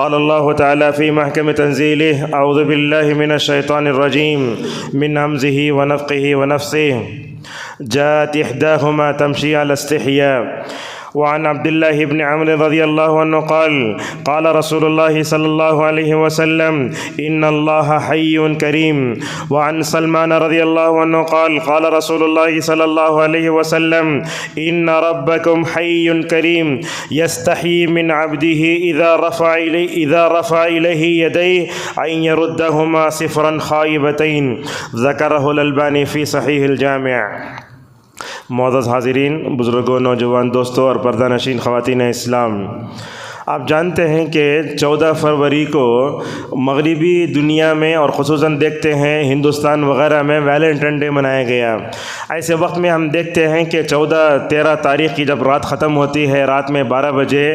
قال الله تعالى في محكم تنزيله أعوذ بالله من الشيطان الرجيم من همزه ونفخه ونفثه جاءت إحداهما تمشي على استحياء وعن عبد الله بن عمرو رضي الله عنه قال قال رسول الله صلى الله عليه وسلم إن الله حي كريم. وعن سلمان رضي الله عنه قال قال رسول الله صلى الله عليه وسلم إن ربكم حي كريم يستحيي من عبده إذا رفع إليه يديه أن يردهما صفرا خائبتين. ذكره الألباني في صحيح الجامع. معزز حاضرین، بزرگوں، نوجوان دوستوں اور پردہ نشین خواتین اسلام، آپ جانتے ہیں کہ 14 فروری کو مغربی دنیا میں اور خصوصاً دیکھتے ہیں ہندوستان وغیرہ میں ویلنٹائن ڈے منایا گیا۔ ایسے وقت میں ہم دیکھتے ہیں کہ 14-13 تاریخ کی جب رات ختم ہوتی ہے، رات میں 12 بجے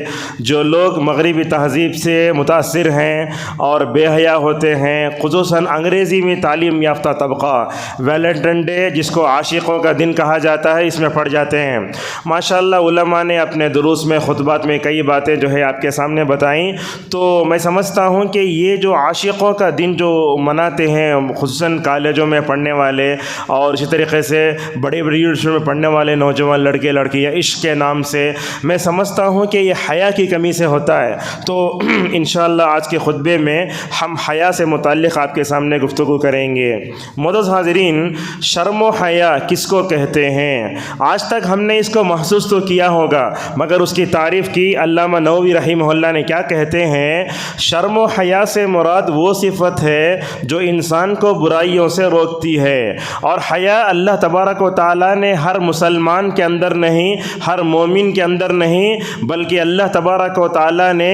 جو لوگ مغربی تہذیب سے متاثر ہیں اور بے حیا ہوتے ہیں، خصوصاً انگریزی میں تعلیم یافتہ طبقہ، ویلنٹائن ڈے جس کو عاشقوں کا دن کہا جاتا ہے، اس میں پڑ جاتے ہیں۔ ماشاءاللہ علماء نے اپنے دروس میں، خطبات میں کئی باتیں جو ہے آپ کے سامنے بتائیں، تو میں سمجھتا ہوں کہ یہ جو عاشقوں کا دن جو مناتے ہیں، خصوصاً کالجوں میں پڑھنے والے اور اسی طریقے سے بڑی بڑی یونیورسٹیوں میں پڑھنے والے نوجوان لڑکے لڑکیاں عشق کے نام سے، میں سمجھتا ہوں کہ یہ حیا کی کمی سے ہوتا ہے۔ تو انشاءاللہ آج کے خطبے میں ہم حیا سے متعلق آپ کے سامنے گفتگو کریں گے۔ معزز حاضرین، شرم و حیا کس کو کہتے ہیں؟ آج تک ہم نے اس کو محسوس تو کیا ہوگا، مگر اس کی تعریف کی علامہ نووی رحمہ اللہ نے کیا کہتے ہیں؟ شرم و حیا سے مراد وہ صفت ہے جو انسان کو برائیوں سے روکتی ہے، اور حیا اللہ تبارک و تعالیٰ نے ہر مسلمان کے اندر نہیں، ہر مومن کے اندر نہیں، بلکہ اللہ تبارک و تعالیٰ نے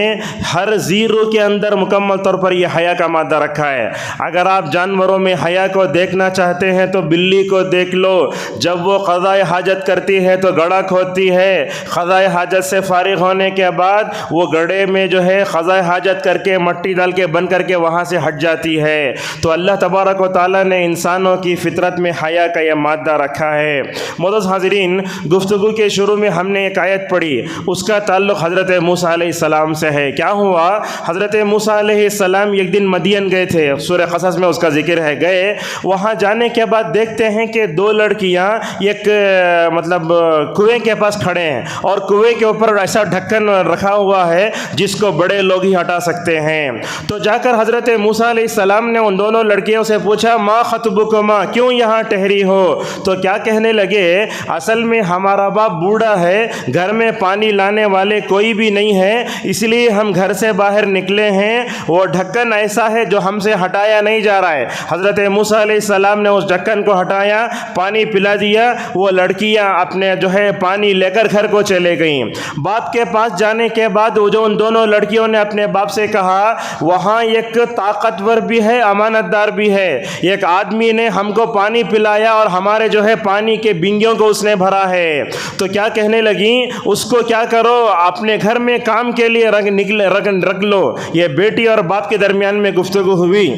ہر زیرو کے اندر مکمل طور پر یہ حیا کا مادہ رکھا ہے۔ اگر آپ جانوروں میں حیا کو دیکھنا چاہتے ہیں تو بلی کو دیکھ لو، جب وہ قضائے حاجت کرتی ہے تو گڑھا کھودتی ہے، قضائے حاجت سے فارغ ہونے کے بعد وہ گڑھے میں جو ہے قضائے حاجت کر کے مٹی ڈال کے بند کر کے وہاں سے ہٹ جاتی ہے۔ تو اللہ تبارک و تعالیٰ نے انسانوں کی فطرت میں حیا کا یہ مادہ رکھا ہے۔ معزز حاضرین، گفتگو کے شروع میں ہم نے ایک آیت پڑھی، اس کا تعلق حضرت موسیٰ علیہ السلام سے ہے۔ کیا ہوا؟ حضرت موسیٰ علیہ السلام ایک دن مدین گئے تھے، سورہ قصص میں اس کا ذکر ہے۔ گئے، وہاں جانے کے بعد دیکھتے ہیں کہ 2 لڑکیاں ایک کنویں کے پاس کھڑے ہیں، اور کنویں کے اوپر ایسا ڈھکن رکھا ہوا ہے جس کو بڑے لوگ ہی ہٹا سکتے ہیں۔ تو جا کر حضرت موسیٰ علیہ السلام نے ان دونوں لڑکیوں سے پوچھا، ما خطبکما، کیوں یہاں ٹھہری ہو؟ تو کیا کہنے لگے، اصل میں ہمارا باپ بوڑھا ہے، گھر میں پانی لانے والے کوئی بھی نہیں ہے، اس لیے ہم گھر سے باہر نکلے ہیں، وہ ڈھکن ایسا ہے جو ہم سے ہٹایا نہیں جا رہا ہے۔ حضرت موسیٰ علیہ السلام نے اس ڈھکن کو ہٹایا، پانی پلا دیا، وہ لڑکیاں اپنے جو ہے پانی لے کر گھر کو چلے گئیں۔ باپ کے پاس جانے کے بعد وہ جو ان دونوں لڑکیوں نے اپنے باپ سے کہا، وہاں ایک طاقتور بھی ہے، امانت دار بھی ہے، ایک آدمی نے ہم کو پانی پلایا اور ہمارے جو ہے پانی کے بنگیوں کو اس نے بھرا ہے۔ تو کیا کہنے لگیں، اس کو کیا کرو، اپنے گھر میں کام کے لیے رکھ لو۔ یہ بیٹی اور باپ کے درمیان میں گفتگو ہوئی،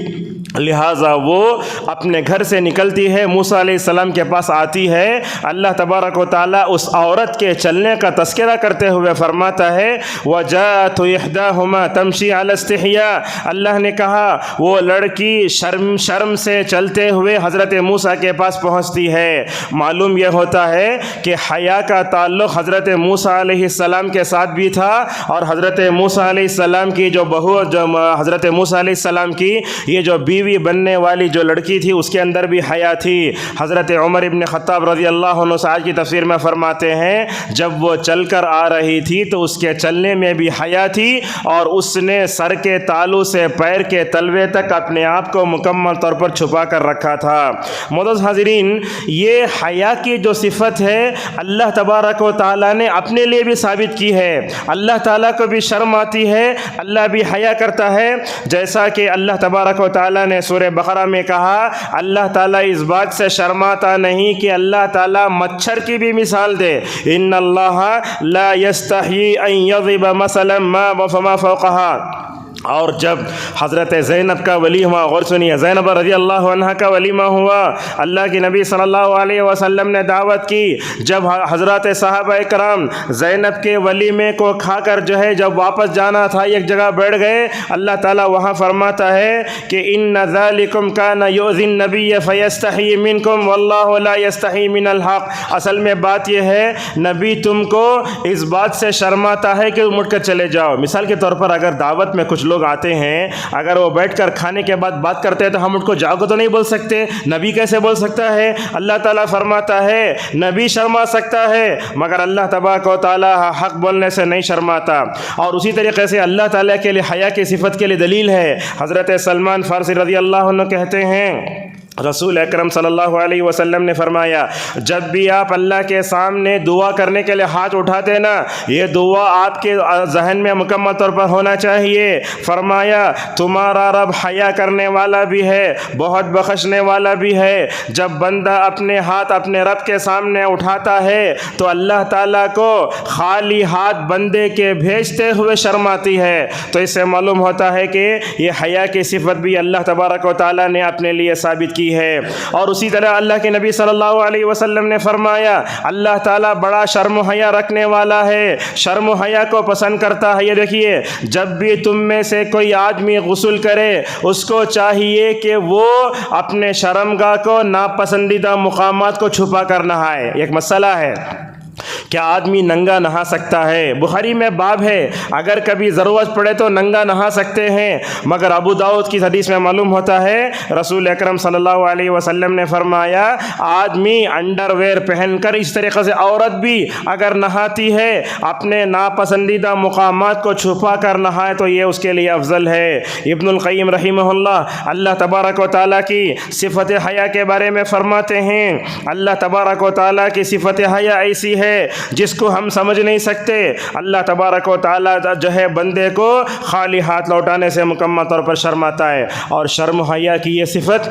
لہٰذا وہ اپنے گھر سے نکلتی ہے، موسیٰ علیہ السلام کے پاس آتی ہے۔ اللہ تبارک و تعالیٰ اس عورت کے چلنے کا تذکرہ کرتے ہوئے فرماتا ہے، وَجَاءَتْ إِحْدَاهُمَا تَمْشِي عَلَى اسْتِحْيَاءٍ، اللہ نے کہا وہ لڑکی شرم سے چلتے ہوئے حضرت موسیٰ کے پاس پہنچتی ہے۔ معلوم یہ ہوتا ہے کہ حیا کا تعلق حضرت موسیٰ علیہ السلام کے ساتھ بھی تھا، اور حضرت موسیٰ علیہ السلام کی جو بہو، حضرت موسیٰ علیہ السلام کی یہ جو بیوی بننے والی جو لڑکی تھی، اس کے اندر بھی حیا تھی۔ حضرت عمر ابن خطاب رضی اللہ عنہ آج کی تفسیر میں فرماتے ہیں، جب وہ چل کر آ رہی تھی تو اس کے چلنے میں بھی حیا تھی، اور اس نے سر کے تالو سے پیر کے تلوے تک اپنے آپ کو مکمل طور پر چھپا کر رکھا تھا۔ معزز حاضرین، یہ حیا کی جو صفت ہے اللہ تبارک و تعالیٰ نے اپنے لیے بھی ثابت کی ہے۔ اللہ تعالیٰ کو بھی شرم آتی ہے، اللہ بھی حیا کرتا ہے، جیسا کہ اللہ تبارک و تعالیٰ نے سورہ بقرہ میں کہا، اللہ تعالیٰ اس بات سے شرماتا نہیں کہ اللہ تعالیٰ مچھر کی بھی مثال دے، ان اللہ لا یستحیی ان یضرب مثلا ما فوقہا، اور جب حضرت زینب کا ولیمہ، غور سنیے، زینب رضی اللہ عنہ کا ولیمہ ہوا، اللہ کے نبی صلی اللہ علیہ وسلم نے دعوت کی۔ جب حضرات صحابہ کرام زینب کے ولیمے کو کھا کر جو ہے جب واپس جانا تھا، ایک جگہ بیٹھ گئے، اللہ تعالیٰ وہاں فرماتا ہے کہ ان ذالکم کان یؤذی النبی فیستحیی منکم واللہ لا یستحیی من الحق۔ اصل میں بات یہ ہے، نبی تم کو اس بات سے شرماتا ہے کہ مڑ کر چلے جاؤ۔ مثال کے طور پر اگر دعوت میں کچھ لوگ آتے ہیں، اگر وہ بیٹھ کر کھانے کے بعد بات کرتے ہیں تو ہم ان کو جاؤ تو نہیں بول سکتے، نبی کیسے بول سکتا ہے؟ اللہ تعالیٰ فرماتا ہے نبی شرما سکتا ہے مگر اللہ تبارک و تعالیٰ حق بولنے سے نہیں شرماتا۔ اور اسی طریقے سے اللہ تعالیٰ کے لیے حیا کی صفت کے لیے دلیل ہے، حضرت سلمان فارسی رضی اللہ عنہ کہتے ہیں رسول اکرم صلی اللہ علیہ وسلم نے فرمایا جب بھی آپ اللہ کے سامنے دعا کرنے کے لیے ہاتھ اٹھاتے نا، یہ دعا آپ کے ذہن میں مکمل طور پر ہونا چاہیے۔ فرمایا تمہارا رب حیا کرنے والا بھی ہے، بہت بخشنے والا بھی ہے۔ جب بندہ اپنے ہاتھ اپنے رب کے سامنے اٹھاتا ہے تو اللہ تعالیٰ کو خالی ہاتھ بندے کے بھیجتے ہوئے شرم آتی ہے۔ تو اس سے معلوم ہوتا ہے کہ یہ حیا کی صفت بھی اللہ تبارک و تعالیٰ نے اپنے لیے ثابت کی ہے۔ اور اسی طرح اللہ کے نبی صلی اللہ علیہ وسلم نے فرمایا اللہ تعالیٰ بڑا شرم و حیا رکھنے والا ہے، شرم و حیا کو پسند کرتا ہے۔ یہ دیکھیے جب بھی تم میں سے کوئی آدمی غسل کرے، اس کو چاہیے کہ وہ اپنے شرمگاہ کو ناپسندیدہ مقامات کو چھپا کر نہائے۔ ایک مسئلہ ہے، کیا آدمی ننگا نہا سکتا ہے؟ بخاری میں باب ہے، اگر کبھی ضرورت پڑے تو ننگا نہا سکتے ہیں، مگر ابو داؤد کی حدیث میں معلوم ہوتا ہے رسول اکرم صلی اللہ علیہ وسلم نے فرمایا آدمی انڈر ویئر پہن کر، اس طریقے سے عورت بھی اگر نہاتی ہے اپنے ناپسندیدہ مقامات کو چھپا کر نہائے تو یہ اس کے لیے افضل ہے۔ ابن القیم رحمہ اللہ تبارک و تعالیٰ کی صفت حیا کے بارے میں فرماتے ہیں اللہ تبارک و تعالیٰ کی صفت حیا ایسی ہے جس کو ہم سمجھ نہیں سکتے۔ اللہ تبارک و تعالیٰ جو ہے بندے کو خالی ہاتھ لوٹانے سے مکمل طور پر شرماتا ہے، اور شرم و حیا کی یہ صفت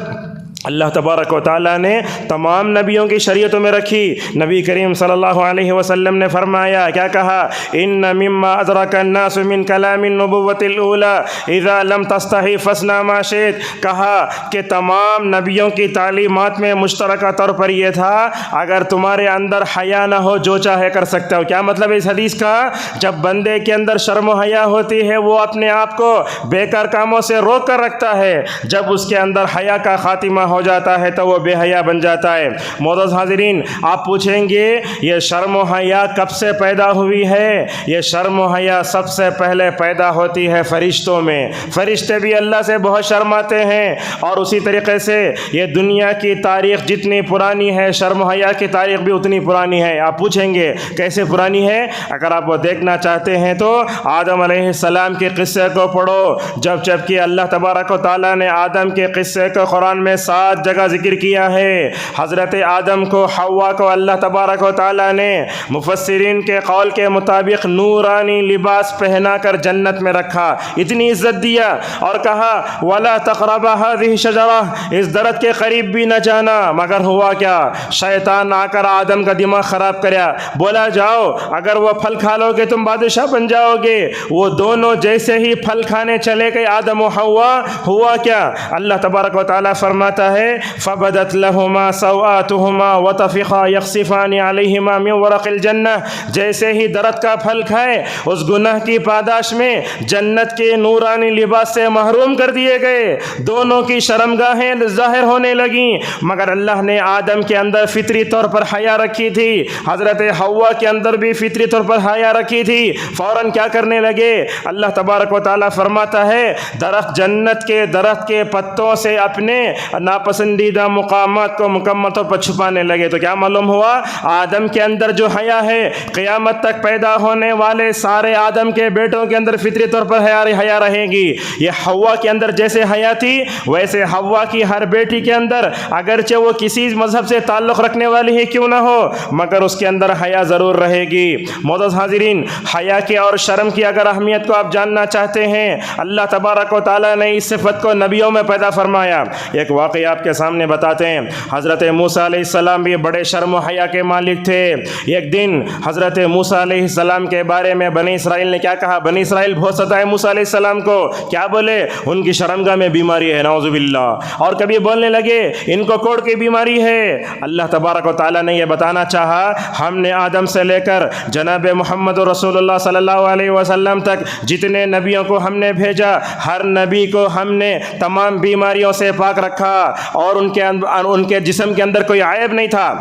اللہ تبارک و تعالیٰ نے تمام نبیوں کی شریعتوں میں رکھی۔ نبی کریم صلی اللہ علیہ وسلم نے فرمایا، کیا کہا؟ ان مما ادرک الناس من کلام النبوۃ الاولی اذا لم تستحی فاصنع ما شئت۔ کہا کہ تمام نبیوں کی تعلیمات میں مشترکہ طور پر یہ تھا اگر تمہارے اندر حیا نہ ہو جو چاہے کر سکتے ہو۔ کیا مطلب ہے اس حدیث کا؟ جب بندے کے اندر شرم و حیا ہوتی ہے وہ اپنے آپ کو بیکار کاموں سے روک کر رکھتا ہے، جب اس کے اندر حیا کا خاتمہ ہو جاتا ہے تو وہ بے حیا بن جاتا ہے۔ معزز حاضرین، آپ پوچھیں گے یہ شرم و حیا کب سے پیدا ہوئی ہے؟ یہ شرم و حیا سب سے پہلے پیدا ہوتی ہے فرشتوں میں۔ فرشتے بھی اللہ سے بہت شرماتے ہیں، اور اسی طریقے سے یہ دنیا کی تاریخ جتنی پرانی ہے شرم و حیا کی تاریخ بھی اتنی پرانی ہے۔ آپ پوچھیں گے کیسے پرانی ہے؟ اگر آپ وہ دیکھنا چاہتے ہیں تو آدم علیہ السلام کے قصے کو پڑھو۔ جبکہ اللہ تبارک و تعالیٰ نے آدم کے قصے کو قرآن میں 7 جگہ ذکر کیا ہے۔ حضرت آدم کو، حوا کو اللہ تبارک و تعالیٰ نے مفسرین کے قول کے مطابق نورانی لباس پہنا کر جنت میں رکھا، اتنی عزت دیا اور کہا وَلَا تَقْرَبَا هَذِهِ الشَّجَرَةَ، اس درخت کے قریب بھی نہ جانا۔ مگر ہوا کیا؟ شیطان آ کر آدم کا دماغ خراب کریا، بولا جاؤ اگر وہ پھل کھا لو گے تم بادشاہ بن جاؤ گے۔ وہ دونوں جیسے ہی پھل کھانے چلے گئے آدم و حوا، ہوا کیا؟ اللہ تبارک و تعالیٰ فرماتا ہے فَبَدَتْ لَهُمَا سَوْآتُهُمَا وَطَفِقَا يَخْصِفَانِ عَلَيْهِمَا مِنْ وَرَقِ الْجَنَّةِ، جیسے ہی درخت کا پھل کھائے اس گناہ کی پاداش میں جنت کے نورانی لباس سے محروم کر دیے گئے، دونوں کی شرمگاہیں ظاہر ہونے لگیں۔ مگر اللہ نے آدم کے اندر فطری طور پر حیا رکھی تھی، حضرت حوا کے اندر بھی فطری طور پر حیا رکھی تھی، فوراً کیا کرنے لگے؟ اللہ تبارک و تعالیٰ فرماتا ہے درخت، جنت کے درخت کے پتوں سے اپنے ناپسندیدہ مقامات کو مکمل طور پر چھپانے لگے۔ تو کیا معلوم ہوا؟ آدم کے اندر جو حیا ہے قیامت تک پیدا ہونے والے سارے آدم کے بیٹوں کے اندر فطری طور پر حیا رہے گی۔ یہ حوا کے اندر جیسے حیا تھی ویسے حوا کی ہر بیٹی کے اندر، اگرچہ وہ کسی مذہب سے تعلق رکھنے والی ہی کیوں نہ ہو، مگر اس کے اندر حیا ضرور رہے گی۔ معزز حاضرین، حیا کی اور شرم کی اگر اہمیت کو آپ جاننا چاہتے ہیں، اللہ تبارک و تعالیٰ نے اس صفت کو نبیوں میں پیدا فرمایا۔ ایک واقعہ آپ کے سامنے بتاتے ہیں۔ حضرت موسیٰ علیہ السلام بھی بڑے شرم و حیا کے مالک تھے۔ ایک دن حضرت موسیٰ علیہ السلام کے بارے میں بنی اسرائیل نے کیا کہا؟ بنی اسرائیل بہت ستائے موسیٰ علیہ السلام کو، کیا بولے؟ ان کی شرمگاہ میں بیماری ہے، نعوذ باللہ، اور کبھی بولنے لگے ان کو کوڑ کی بیماری ہے۔ اللہ تبارک و تعالیٰ نے یہ بتانا چاہا، ہم نے آدم سے لے کر جناب محمد رسول اللہ صلی اللہ علیہ وسلم تک جتنے نبیوں کو ہم نے بھیجا، ہر نبی کو ہم نے تمام بیماریوں سے پاک رکھا اور ان کے جسم کے اندر کوئی عیب نہیں تھا۔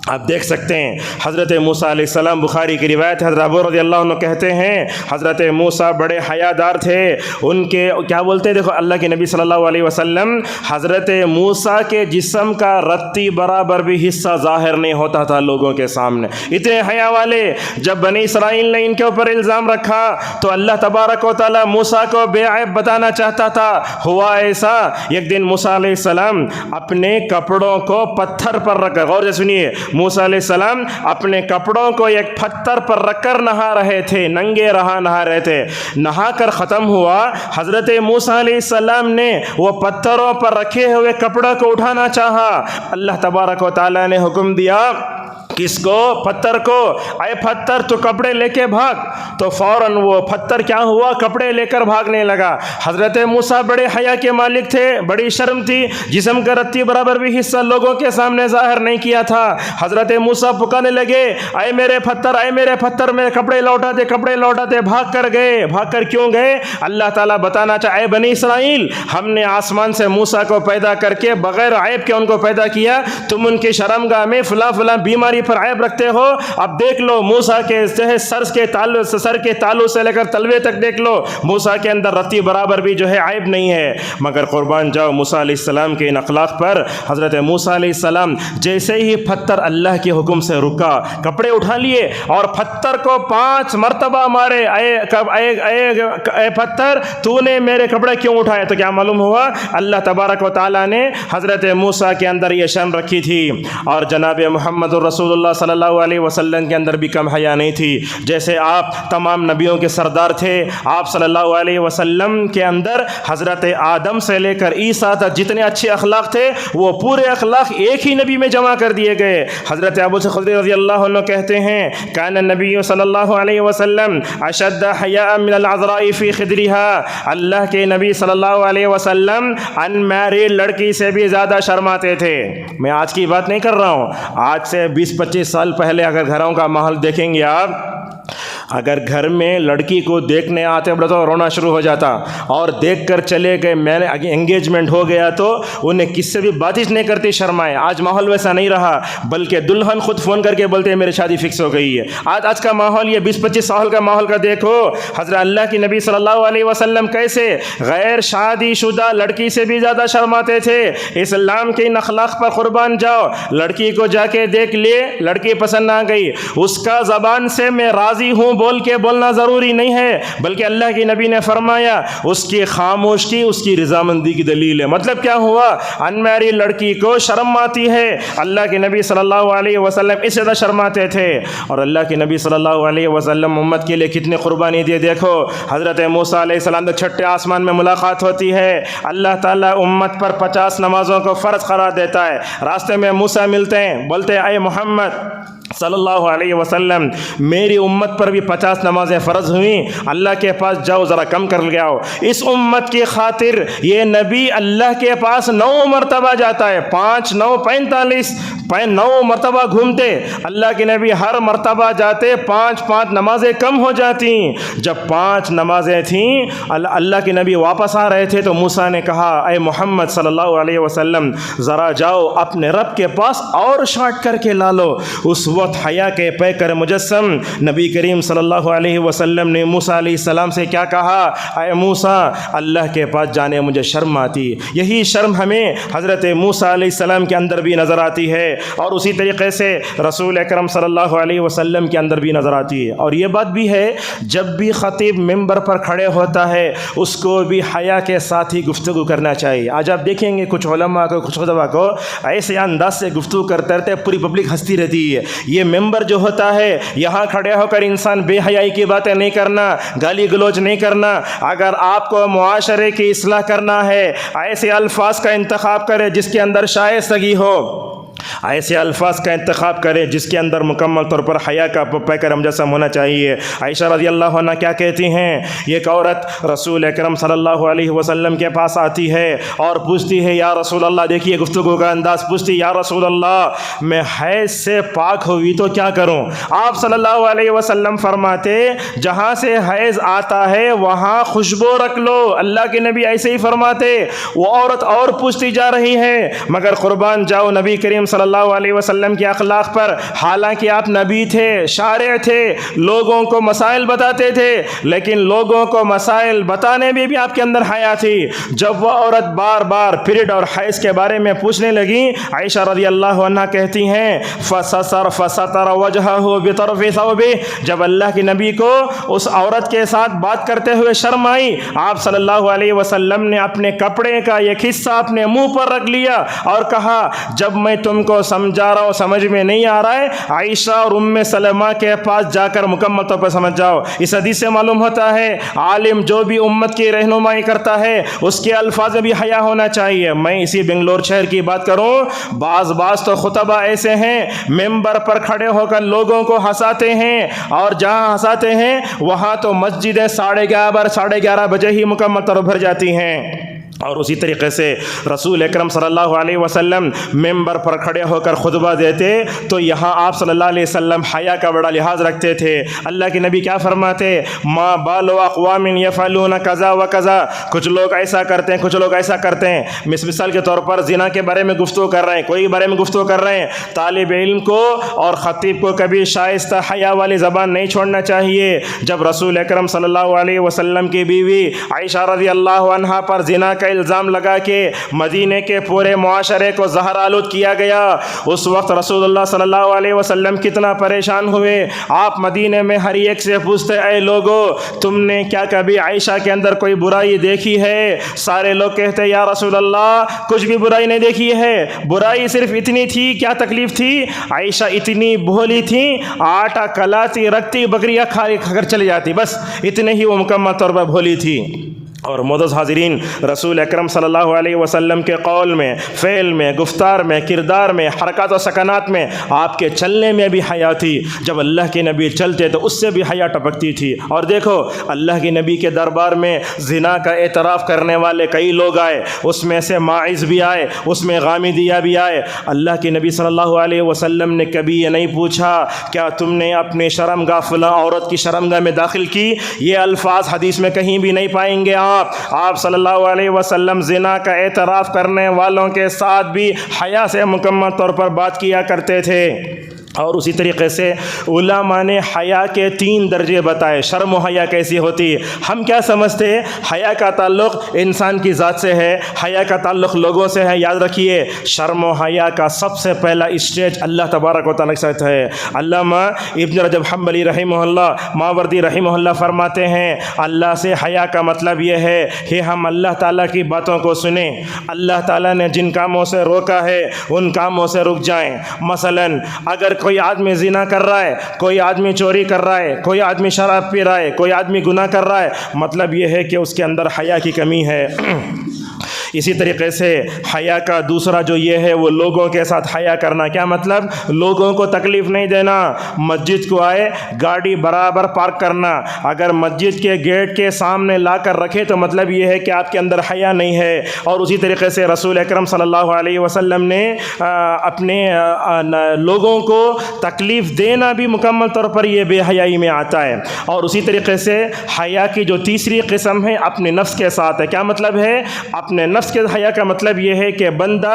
آپ دیکھ سکتے ہیں حضرت موسیٰ علیہ السلام، بخاری کی روایت ہے، حضرت ابو رضی اللہ عنہ کہتے ہیں حضرت موسیٰ بڑے حیا دار تھے۔ ان کے کیا بولتے ہیں، دیکھو اللہ کے نبی صلی اللہ علیہ وسلم، حضرت موسیٰ کے جسم کا رتی برابر بھی حصہ ظاہر نہیں ہوتا تھا لوگوں کے سامنے، اتنے حیا والے۔ جب بنی اسرائیل نے ان کے اوپر الزام رکھا تو اللہ تبارک و تعالیٰ موسیٰ کو بے عیب بتانا چاہتا تھا۔ ہوا ایسا، ایک دن موسیٰ علیہ السلام اپنے کپڑوں کو پتھر پر رکھ کر، غور سے سنیے، موسیٰ علیہ السلام اپنے کپڑوں کو ایک پتھر پر رکھ کر نہا رہے تھے، ننگے نہا رہے تھے۔ نہا کر ختم ہوا، حضرت موسیٰ علیہ السلام نے وہ پتھروں پر رکھے ہوئے کپڑوں کو اٹھانا چاہا۔ اللہ تبارک و تعالیٰ نے حکم دیا، کس کو؟ پتھر کو، اے پتھر تو کپڑے لے کے بھاگ۔ تو فوراً وہ پتھر کیا ہوا؟ کپڑے لے کر بھاگنے لگا۔ حضرت موسیٰ بڑے حیا کے مالک تھے، بڑی شرم تھی، جسم کا رتی برابر بھی حصہ لوگوں کے سامنے ظاہر نہیں کیا تھا۔ حضرت موسیٰ پکارنے لگے، اے میرے پتھر، اے میرے پتھر، میرے کپڑے لوٹا دے، کپڑے لوٹا دے۔ بھاگ کر گئے۔ بھاگ کر کیوں گئے؟ اللہ تعالیٰ بتانا چاہے، اے بنی اسرائیل، ہم نے آسمان سے موسیٰ کو پیدا کر کے بغیر عیب کے ان کو پیدا کیا، تم ان کی شرمگاہ میں فلاں فلاں بیماری پر عیب رکھتے ہو۔ اب دیکھ لو موسیٰ کے سر کے تالو سے لے کر تلوے تک دیکھ لو، موسیٰ کے اندر رتی برابر بھی جو ہے عیب نہیں ہے۔ مگر قربان جاؤ موسیٰ علیہ السلام کے ان اخلاق پر، حضرت موسیٰ علیہ السلام جیسے ہی پتھر اللہ کے حکم سے رکا، کپڑے اٹھا لیے اور پتھر کو 5 مرتبہ مارے، اے پتھر تو نے میرے کپڑے کیوں اٹھائے؟ تو کیا معلوم ہوا؟ اللہ تبارک و تعالیٰ نے حضرت موسیٰ کے اندر یہ شرم رکھی تھی، اور جناب محمد رسول اللہ صلی اللہ علیہ وسلم کے اندر بھی کم حیا نہیں تھی۔ جیسے آپ تمام نبیوں کے سردار تھے، آپ صلی اللہ علیہ وسلم کے اندر حضرت آدم سے لے کر عیسیٰ تک جتنے اچھے اخلاق تھے وہ پورے اخلاق ایک ہی نبی میں جمع کر دیے گئے۔ حضرت ابو خدری رضی اللہ عنہ کہتے ہیں، کان النبی صلی اللہ علیہ وسلم اشد حیاء من العذراء فی خدرها، اللہ کے نبی صلی اللہ علیہ وسلم ان میریڈ لڑکی سے بھی زیادہ شرماتے تھے۔ میں آج کی بات نہیں کر رہا ہوں، آج سے 20-25 سال پہلے اگر گھروں کا ماحول دیکھیں گے آپ، اگر گھر میں لڑکی کو دیکھنے آتے بڑا تو رونا شروع ہو جاتا، اور دیکھ کر چلے گئے، میں نے انگیجمنٹ ہو گیا تو انہیں کس سے بھی باتچ نہیں کرتی، شرمائے۔ آج ماحول ویسا نہیں رہا، بلکہ دلہن خود فون کر کے بولتے ہیں میری شادی فکس ہو گئی ہے۔ آج کا ماحول یہ 20-25 سال کا ماحول کا دیکھو، حضرت اللہ کی نبی صلی اللہ علیہ وسلم کیسے غیر شادی شدہ لڑکی سے بھی زیادہ شرماتے تھے۔ اسلام کے ان اخلاق پر قربان جاؤ، لڑکی کو جا کے دیکھ لیے، لڑکی پسند آ گئی، اس کا زبان سے میں راضی ہوں بول کے بولنا ضروری نہیں ہے، بلکہ اللہ کی نبی نے فرمایا اس کی خاموشی اس کی رضامندی کی دلیل ہے۔ مطلب کیا ہوا؟ انمیری لڑکی کو شرم آتی ہے، اللہ کے نبی صلی اللہ علیہ وسلم اس سے شرماتے تھے، اور اللہ کے نبی صلی اللہ علیہ وسلم امت کے لیے کتنی قربانی دی۔ دیکھو حضرت موسیٰ علیہ السلام تک چھٹے آسمان میں ملاقات ہوتی ہے، اللہ تعالیٰ امت پر 50 نمازوں کو فرض قرار دیتا ہے۔ راستے میں موسیٰ ملتے ہیں، بولتے ہیں اے محمد صلی اللہ علیہ وسلم، میری امت پر بھی 50 نمازیں فرض ہوئیں، اللہ کے پاس جاؤ ذرا کم کر لے آؤ۔ اس امت کی خاطر یہ نبی اللہ کے پاس 9 مرتبہ جاتا ہے، 5 9 45 9 مرتبہ گھومتے، اللہ کے نبی ہر مرتبہ جاتے 5 نمازیں کم ہو جاتی۔ جب 5 نمازیں تھیں، اللہ کے نبی واپس آ رہے تھے تو موسیٰ نے کہا اے محمد صلی اللہ علیہ وسلم ذرا جاؤ اپنے رب کے پاس اور شارٹ کر کے لا لو۔ اس وقت حیا کے پیکر مجسم نبی کریم صلی اللہ علیہ وسلم نے موسیٰ علیہ السلام سے کیا کہا؟ اے موسیٰ اللہ کے پاس جانے مجھے شرم آتی۔ یہی شرم ہمیں حضرت موسیٰ علیہ السلام کے اندر بھی نظر آتی ہے، اور اسی طریقے سے رسول اکرم صلی اللہ علیہ وسلم کے اندر بھی نظر آتی ہے۔ اور یہ بات بھی ہے جب بھی خطیب ممبر پر کھڑے ہوتا ہے اس کو بھی حیا کے ساتھ ہی گفتگو کرنا چاہیے۔ آج آپ دیکھیں گے کچھ علماء کو، کچھ خطبہ کو ایسے انداز سے گفتگو کرتے رہتے پوری پبلک ہنستی رہتی ہے، یہ ممبر جو ہوتا ہے یہاں کھڑے ہو کر انسان بے حیائی کی باتیں نہیں کرنا، گالی گلوچ نہیں کرنا۔ اگر آپ کو معاشرے کی اصلاح کرنا ہے ایسے الفاظ کا انتخاب کرے جس کے اندر شائستگی ہو، ایسے الفاظ کا انتخاب کرے جس کے اندر مکمل طور پر حیا کا پیکر مجسم ہونا چاہیے۔ عائشہ رضی اللہ عنہ کیا کہتی ہیں، ایک عورت رسول اکرم صلی اللہ علیہ وسلم کے پاس آتی ہے اور پوچھتی ہے یا رسول اللہ، دیکھیے گفتگو کا انداز، پوچھتی یا رسول اللہ میں حیض سے پاک ہوئی تو کیا کروں؟ آپ صلی اللہ علیہ وسلم فرماتے جہاں سے حیض آتا ہے وہاں خوشبو رکھ لو۔ اللہ کے نبی ایسے ہی فرماتے۔ وہ عورت اور پوچھتی جا رہی ہے، مگر قربان جاؤ نبی کریم صلی اللہ علیہ وسلم کے اخلاق پر، حالانکہ آپ نبی تھے، شارع تھے، لوگوں کو مسائل بتاتے تھے، لیکن لوگوں کو مسائل بتانے میں بھی آپ کے اندر حیا تھی۔ جب وہ عورت بار بار پیریڈ اور حیض کے بارے میں پوچھنے لگی، عائشہ رضی اللہ عنہ کہتی ہیں فستر وجہہ بطرف ثوبہ، جب اللہ کے نبی کو اس عورت کے ساتھ بات کرتے ہوئے شرم آئی، آپ صلی اللہ علیہ وسلم نے اپنے کپڑے کا ایک حصہ اپنے منہ پر رکھ لیا اور کہا جب میں تم کو سمجھا رہا ہوں سمجھ میں نہیں آ رہا ہے، عائشہ اور ام سلمہ کے پاس جا کر مکمل طور پر سمجھ جاؤ۔ اس حدیث سے معلوم ہوتا ہے عالم جو بھی امت کی رہنمائی کرتا ہے اس کے الفاظ میں بھی حیا ہونا چاہیے۔ میں اسی بنگلور شہر کی بات کروں، بعض تو خطبہ ایسے ہیں ممبر پر کھڑے ہو کر لوگوں کو ہنساتے ہیں، اور جہاں ہنساتے ہیں وہاں تو مسجدیں 11:30 بجے ہی مکمل طور پر بھر جاتی ہیں۔ اور اسی طریقے سے رسول اکرم صلی اللہ علیہ وسلم ممبر پر کھڑے ہو کر خطبہ دیتے تو یہاں آپ صلی اللہ علیہ وسلم حیا کا بڑا لحاظ رکھتے تھے۔ اللہ کے نبی کیا فرماتے، ما بال اقوام یفعلون کذا و کذا، کچھ لوگ ایسا کرتے ہیں کچھ لوگ ایسا کرتے ہیں۔ مثال کے طور پر زنا کے بارے میں گفتگو کر رہے ہیں، کوئی بارے میں گفتگو کر رہے ہیں، طالب علم کو اور خطیب کو کبھی شائستہ حیا والی زبان نہیں چھوڑنا چاہیے۔ جب رسول اکرم صلی اللہ علیہ وسلم کی بیوی عائشہ رضی اللہ عنہا پر زنا کا الزام لگا کے مدینے کے پورے معاشرے کو زہر آلود کیا گیا، اس وقت رسول اللہ صلی اللہ علیہ وسلم کتنا پریشان ہوئے۔ آپ مدینے میں ہر ایک سے پوچھتے اے لوگو تم نے کیا کبھی عائشہ کے اندر کوئی برائی دیکھی ہے؟ سارے لوگ کہتے یا رسول اللہ کچھ بھی برائی نہیں دیکھی ہے، برائی صرف اتنی تھی، کیا تکلیف تھی؟ عائشہ اتنی بھولی تھی، آٹا کلاتی رکھتی بکریاں کھا کر چلی جاتی، بس اتنے ہی وہ مکمل طور پر بھولی تھی۔ اور معزز حاضرین، رسول اکرم صلی اللہ علیہ وسلم کے قول میں، فعل میں، گفتار میں، کردار میں، حرکات و سکنات میں، آپ کے چلنے میں بھی حیا تھی۔ جب اللہ کے نبی چلتے تو اس سے بھی حیا ٹپکتی تھی۔ اور دیکھو اللہ کے نبی کے دربار میں زنا کا اعتراف کرنے والے کئی لوگ آئے، اس میں سے ماعز بھی آئے، اس میں غامدیہ بھی آئے۔ اللہ کے نبی صلی اللہ علیہ وسلم نے کبھی یہ نہیں پوچھا کیا تم نے اپنی شرمگاہ فلاں عورت کی شرمگاہ میں داخل کی؟ یہ الفاظ حدیث میں کہیں بھی نہیں پائیں گے۔ آپ صلی اللہ علیہ وسلم زنا کا اعتراف کرنے والوں کے ساتھ بھی حیا سے مکمل طور پر بات کیا کرتے تھے۔ اور اسی طریقے سے علماء نے حیا کے 3 درجے بتائے، شرم و حیا کیسی ہوتی ہے۔ ہم کیا سمجھتے ہیں حیا کا تعلق انسان کی ذات سے ہے، حیا کا تعلق لوگوں سے ہے۔ یاد رکھیے شرم و حیا کا سب سے پہلا اسٹیج اللہ تبارک و تعالیٰ کے ساتھ ہے۔ علامہ ابن رجب حنبلی رحمہ اللہ، ماوردی رحمہ اللہ فرماتے ہیں اللہ سے حیا کا مطلب یہ ہے کہ ہم اللہ تعالیٰ کی باتوں کو سنیں، اللہ تعالیٰ نے جن کاموں سے روکا ہے ان کاموں سے رک جائیں۔ مثلا اگر کوئی آدمی زنا کر رہا ہے، کوئی آدمی چوری کر رہا ہے، کوئی آدمی شراب پی رہا ہے، کوئی آدمی گناہ کر رہا ہے، مطلب یہ ہے کہ اس کے اندر حیا کی کمی ہے۔ اسی طریقے سے حیا کا دوسرا جو یہ ہے وہ لوگوں کے ساتھ حیا کرنا۔ کیا مطلب؟ لوگوں کو تکلیف نہیں دینا، مسجد کو آئے گاڑی برابر پارک کرنا، اگر مسجد کے گیٹ کے سامنے لا کر رکھے تو مطلب یہ ہے کہ آپ کے اندر حیا نہیں ہے۔ اور اسی طریقے سے رسول اکرم صلی اللہ علیہ وسلم نے اپنے لوگوں کو تکلیف دینا بھی مکمل طور پر یہ بے حیائی میں آتا ہے۔ اور اسی طریقے سے حیا کی جو تیسری قسم ہے اپنے نفس کے ساتھ ہے۔ کیا مطلب ہے؟ اپنے نفس کے حیا کا مطلب یہ ہے کہ بندہ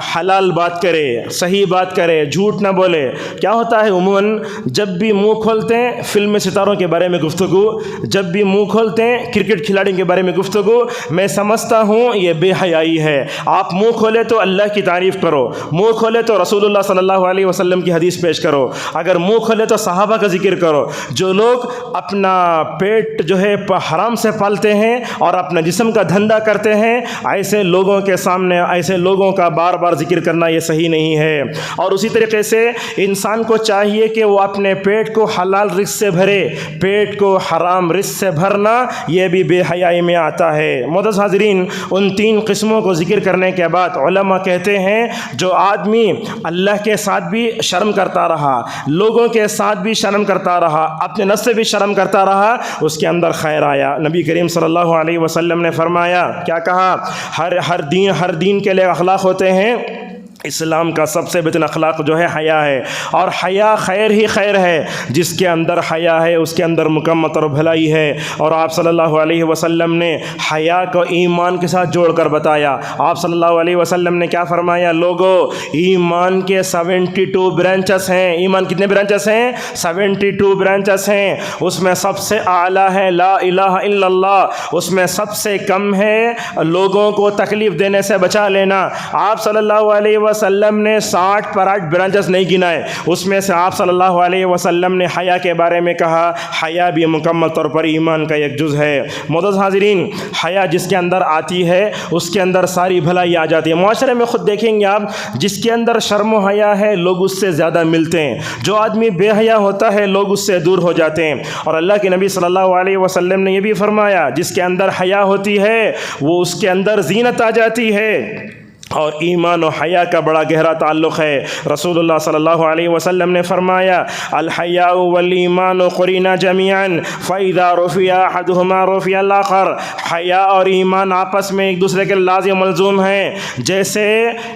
حلال بات کرے، صحیح بات کرے، جھوٹ نہ بولے۔ کیا ہوتا ہے عموماً جب بھی منہ کھولتے ہیں فلم ستاروں کے بارے میں گفتگو، جب بھی منہ کھولتے ہیں کرکٹ کھلاڑیوں کے بارے میں گفتگو، میں سمجھتا ہوں یہ بے حیائی ہے۔ آپ منہ کھولے تو اللہ کی تعریف کرو، منہ کھولے تو رسول اللہ صلی اللہ علیہ وسلم کی حدیث پیش کرو، اگر منہ کھولے تو صحابہ کا ذکر کرو۔ جو لوگ اپنا پیٹ جو ہے حرام سے پالتے ہیں اور اپنا جسم کا دھندا کرتے ہیں، ایسے لوگوں کے سامنے ایسے لوگوں کا بار بار ذکر کرنا یہ صحیح نہیں ہے۔ اور اسی طریقے سے انسان کو چاہیے کہ وہ اپنے پیٹ کو حلال رزق سے بھرے، پیٹ کو حرام رزق سے بھرنا یہ بھی بے حیائی میں آتا ہے۔ معزز حاضرین، ان 3 قسموں کو ذکر کرنے کے بعد علماء کہتے ہیں جو آدمی اللہ کے ساتھ بھی شرم کرتا رہا، لوگوں کے ساتھ بھی شرم کرتا رہا، اپنے نفس سے بھی شرم کرتا رہا، اس کے اندر خیر آیا۔ نبی کریم صلی اللہ علیہ وسلم نے فرمایا، کیا کہا؟ ہر دین کے لیے اخلاق ہوتے ہیں، اسلام کا سب سے بہترین اخلاق جو ہے حیا ہے، اور حیا خیر ہی خیر ہے۔ جس کے اندر حیا ہے اس کے اندر مکمل اور بھلائی ہے۔ اور آپ صلی اللہ علیہ وسلم نے حیا کو ایمان کے ساتھ جوڑ کر بتایا۔ آپ صلی اللہ علیہ وسلم نے کیا فرمایا؟ لوگو، ایمان کے 72 برانچز ہیں۔ ایمان کتنے برانچز ہیں؟ 72 برانچز ہیں۔ اس میں سب سے اعلیٰ ہے لا الہ الا اللہ، اس میں سب سے کم ہے لوگوں کو تکلیف دینے سے بچا لینا۔ آپ صلی اللہ علیہ وسلم نے 60 پر 8 برانچز نہیں گنائے، اس میں سے آپ صلی اللہ علیہ وسلم نے حیا کے بارے میں کہا حیا بھی مکمل طور پر ایمان کا ایک جز ہے۔ معزز حاضرین، حیا جس کے اندر آتی ہے اس کے اندر ساری بھلائی آ جاتی ہے۔ معاشرے میں خود دیکھیں گے آپ، جس کے اندر شرم و حیا ہے لوگ اس سے زیادہ ملتے ہیں، جو آدمی بے حیا ہوتا ہے لوگ اس سے دور ہو جاتے ہیں۔ اور اللہ کے نبی صلی اللہ علیہ وسلم نے یہ بھی فرمایا، جس کے اندر حیا ہوتی ہے وہ اس کے اندر زینت آ جاتی ہے۔ اور ایمان و حیا کا بڑا گہرا تعلق ہے۔ رسول اللہ صلی اللہ علیہ وسلم نے فرمایا، الحیاء والایمان قرینا جمیعا فاذا رفع احدهما رفع الاخر۔ حیا اور ایمان آپس میں ایک دوسرے کے لازم ملزوم ہیں۔ جیسے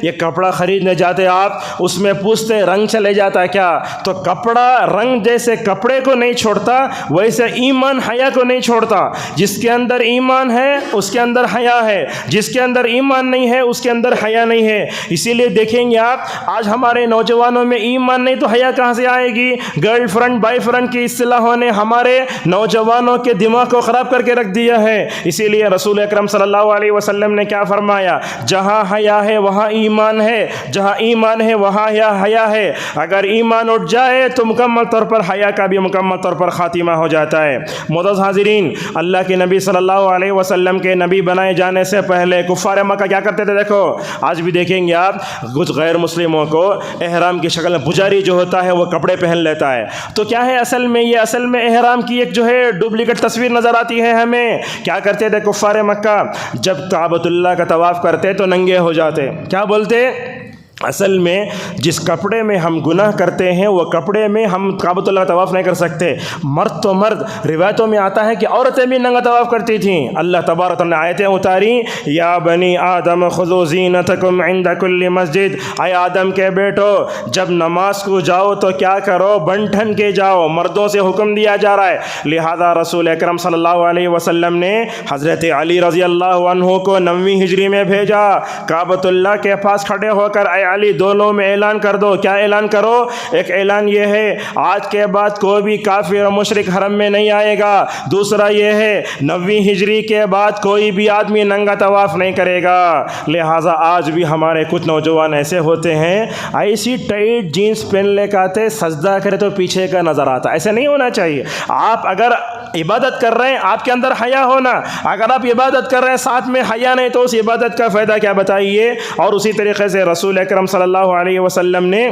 یہ کپڑا خریدنے جاتے آپ، اس میں پوچھتے رنگ چلے جاتا ہے کیا؟ تو کپڑا رنگ جیسے کپڑے کو نہیں چھوڑتا، ویسے ایمان حیا کو نہیں چھوڑتا۔ جس کے اندر ایمان ہے اس کے اندر حیا ہے، جس کے اندر ایمان نہیں ہے اس کے اندر حیا نہیں ہے۔ اسی لیے دیکھیں گے آپ، آج ہمارے نوجوانوں میں ایمان نہیں تو حیا کہاں سے آئے گی؟ گرل فرینڈ بائی فرینڈ کی اصطلاحوں نے ہمارے نوجوانوں کے دماغ کو خراب کر کے رکھ دیا ہے۔ اسی لیے رسول اکرم صلی اللہ علیہ وسلم نے کیا فرمایا؟ جہاں حیا ہے وہاں ایمان ہے، جہاں ایمان ہے وہاں حیا ہے۔ اگر ایمان اٹھ جائے تو مکمل طور پر حیا کا بھی مکمل طور پر خاتمہ ہو جاتا ہے۔ معزز حاضرین، اللہ کے نبی صلی اللہ علیہ وسلم کے نبی بنائے جانے سے پہلے کفار مکہ کیا کرتے تھے؟ دیکھو آج بھی دیکھیں گے آپ، کچھ غیر مسلموں کو احرام کی شکل میں پجاری جو ہوتا ہے وہ کپڑے پہن لیتا ہے۔ تو کیا ہے اصل میں؟ یہ اصل میں احرام کی ایک جو ہے ڈپلیکیٹ تصویر نظر آتی ہے ہمیں۔ کیا کرتے تھے کفار مکہ؟ جب کعبۃ اللہ کا طواف کرتے تو ننگے ہو جاتے۔ کیا بولتے؟ اصل میں جس کپڑے میں ہم گناہ کرتے ہیں وہ کپڑے میں ہم کعبۃ اللہ کا طواف نہیں کر سکتے۔ مرد تو مرد، روایتوں میں آتا ہے کہ عورتیں بھی ننگا طواف کرتی تھیں۔ اللہ تبارک نے آیتیں اتاری، یا بنی آدم خذوا زینتکم عند کل مسجد، اے آدم کے بیٹو جب نماز کو جاؤ تو کیا کرو؟ بن ٹھن کے جاؤ۔ مردوں سے حکم دیا جا رہا ہے۔ لہذا رسول اکرم صلی اللہ علیہ وسلم نے حضرت علی رضی اللہ عنہ کو 9ویں ہجری میں بھیجا، کعبۃ اللہ کے پاس کھڑے ہو کر اے علی دونوں میں اعلان کر دو۔ کیا اعلان کرو؟ ایک اعلان یہ ہے آج کے بعد کوئی بھی کافر و مشرک حرم میں نہیں آئے گا۔ دوسرا یہ ہے 9ویں ہجری کے بعد کوئی بھی آدمی ننگا طواف نہیں کرے گا۔ لہٰذا آج بھی ہمارے کچھ نوجوان ایسے ہوتے ہیں، ایسی ٹائٹ جینس پہن لے کے آتے، سجدہ کرے تو پیچھے کا نظر آتا۔ ایسے نہیں ہونا چاہیے۔ آپ اگر عبادت کر رہے ہیں آپ کے اندر حیا ہونا، اگر آپ عبادت کر رہے ہیں ساتھ میں حیا نہیں تو اس عبادت کا فائدہ کیا بتائیے؟ اور اسی طریقے سے رسول اکرم صلی اللہ علیہ وسلم نے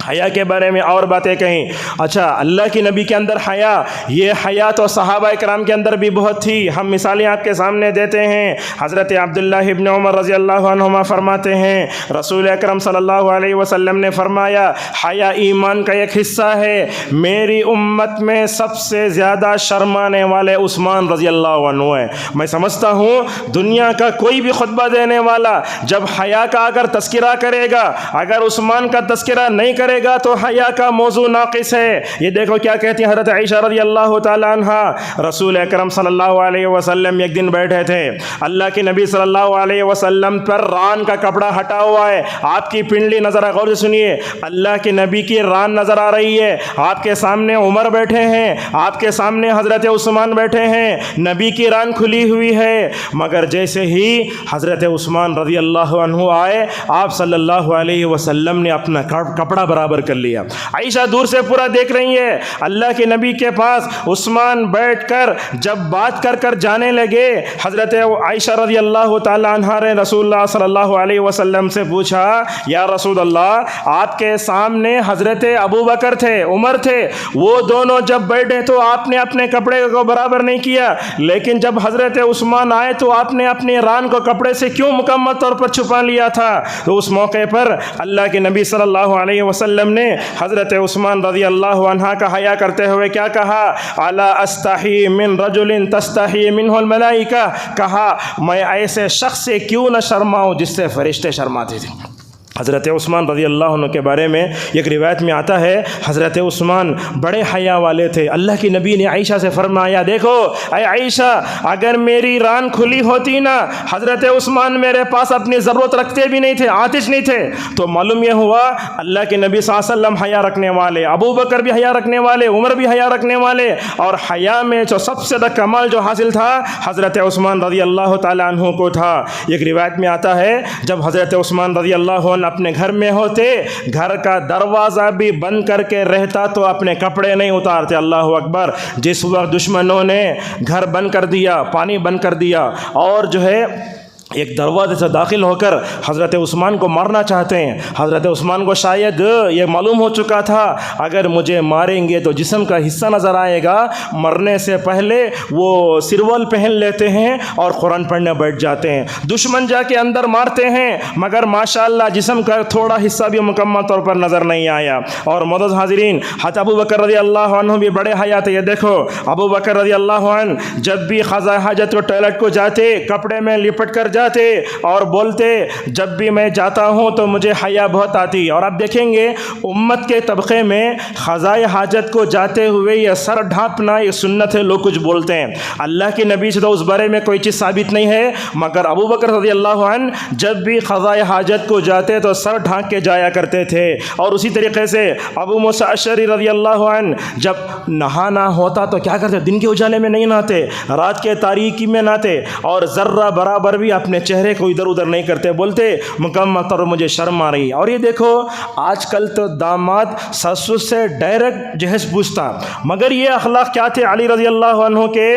حیا کے بارے میں اور باتیں کہیں۔ اچھا، اللہ کی نبی کے اندر حیا، یہ حیا تو صحابہ کرام کے اندر بھی بہت تھی۔ ہم مثالیں آپ کے سامنے دیتے ہیں۔ حضرت عبداللہ ابن عمر رضی اللہ عنہما فرماتے ہیں، رسول اکرم صلی اللہ علیہ وسلم نے فرمایا، حیا ایمان کا ایک حصہ ہے۔ میری امت میں سب سے زیادہ شرمانے والے عثمان رضی اللہ عنہ ہیں۔ میں سمجھتا ہوں دنیا کا کوئی بھی خطبہ دینے والا جب حیا کا اگر تذکرہ کرے گا، اگر عثمان کا تذکرہ نہیں کرے گا تو حیا کا موضوع ناقص ہے۔ یہ دیکھو کیا کہتی ہیں حضرت عائشہ رضی اللہ تعالی عنہا، رسول اکرم صلی اللہ علیہ وسلم ایک دن بیٹھے تھے، اللہ کے نبی صلی اللہ علیہ وسلم پر ران کا کپڑا ہٹا ہوا ہے، آپ کی پنڈلی نظر آ، غور سے سنیے، اللہ کے نبی کی ران نظر آ رہی ہے، آپ کے سامنے عمر بیٹھے ہیں، آپ کے سامنے حضرت عثمان بیٹھے ہیں، نبی کی ران کھلی ہوئی ہے، مگر جیسے ہی حضرت عثمان رضی اللہ عنہ آئے، آپ صلی اللہ علیہ وسلم نے اپنا کپڑا برابر برابر کر لیا۔ عائشہ دور سے پورا دیکھ رہی ہے، اللہ کے نبی کے پاس عثمان بیٹھ کر جب بات کر جانے لگے، حضرت عائشہ رضی اللہ تعالی عنہا نے رسول اللہ صلی اللہ علیہ وسلم سے پوچھا، یا رسول اللہ، آپ کے سامنے حضرت ابو بکر تھے، عمر تھے، وہ دونوں جب بیٹھے تو آپ نے اپنے کپڑے کو برابر نہیں کیا، لیکن جب حضرت عثمان آئے تو آپ نے اپنے ران کو کپڑے سے کیوں مکمل طور پر چھپا لیا تھا؟ تو اس موقع پر اللہ کے نبی صلی اللہ علیہ وسلم نے حضرت عثمان رضی اللہ عنہ کا حیا کرتے ہوئے کیا کہا؟ الا استحی من رجل تستحی منہ الملائکہ، کہا میں ایسے شخص سے کیوں نہ شرماؤں جس سے فرشتے شرماتے تھے۔ حضرت عثمان رضی اللہ عنہ کے بارے میں ایک روایت میں آتا ہے، حضرت عثمان بڑے حیا والے تھے۔ اللہ کی نبی نے عائشہ سے فرمایا، دیکھو اے عائشہ، اگر میری ران کھلی ہوتی نا، حضرت عثمان میرے پاس اپنی ضرورت رکھتے بھی نہیں تھے، آتش نہیں تھے۔ تو معلوم یہ ہوا اللہ کے نبی صلی اللہ علیہ وسلم حیا رکھنے والے، ابو بکر بھی حیا رکھنے والے، عمر بھی حیا رکھنے والے، اور حیا میں جو سب سے زیادہ کمال جو حاصل تھا حضرت عثمان رضی اللہ تعالیٰ عنہ کو تھا۔ ایک روایت میں آتا ہے، جب حضرت عثمان رضی اللہ عنہ اپنے گھر میں ہوتے، گھر کا دروازہ بھی بند کر کے رہتا تو اپنے کپڑے نہیں اتارتے۔ اللہ اکبر! جس وقت دشمنوں نے گھر بند کر دیا، پانی بند کر دیا، اور جو ہے ایک دروازے سے داخل ہو کر حضرت عثمان کو مارنا چاہتے ہیں، حضرت عثمان کو شاید یہ معلوم ہو چکا تھا اگر مجھے ماریں گے تو جسم کا حصہ نظر آئے گا، مرنے سے پہلے وہ سرول پہن لیتے ہیں اور قرآن پڑھنے بیٹھ جاتے ہیں۔ دشمن جا کے اندر مارتے ہیں مگر ماشاءاللہ جسم کا تھوڑا حصہ بھی مکمل طور پر نظر نہیں آیا۔ اور معزز حاضرین، حضرت ابو بکر رضی اللہ عنہ بھی بڑے حیا تھے۔ یہ دیکھو ابو بکر رضی اللہ عنہ جب بھی قضاء حاجت کو ٹوائلٹ کو جاتے، کپڑے میں لپٹ کر جاتے اور بولتے، جب بھی میں جاتا ہوں تو مجھے حیا بہت آتی۔ اور آپ دیکھیں گے امت کے طبقے میں قضاء حاجت کو جاتے ہوئے یہ سر ڈھانپنا یہ سنت ہے، لوگ کچھ بولتے ہیں، اللہ کے نبی سے تو اس بارے میں کوئی چیز ثابت نہیں ہے، مگر ابو بکر رضی اللہ عنہ جب بھی قضاء حاجت کو جاتے تو سر ڈھانپ کے جایا کرتے تھے۔ اور اسی طریقے سے ابو موسیٰ اشعری رضی اللہ عنہ جب نہانا ہوتا تو کیا کرتے؟ دن کے اجالے میں نہیں نہاتے، رات کے تاریکی میں نہاتے، اور ذرہ برابر بھی اپنے چہرے کو ادھر ادھر نہیں کرتے، بولتے مکمل طور مجھے شرم آ رہی ہے۔ اور یہ دیکھو آج کل تو داماد سسر سے ڈائریکٹ جہیز پوچھتا، مگر یہ اخلاق کیا تھے علی رضی اللہ عنہ کے؟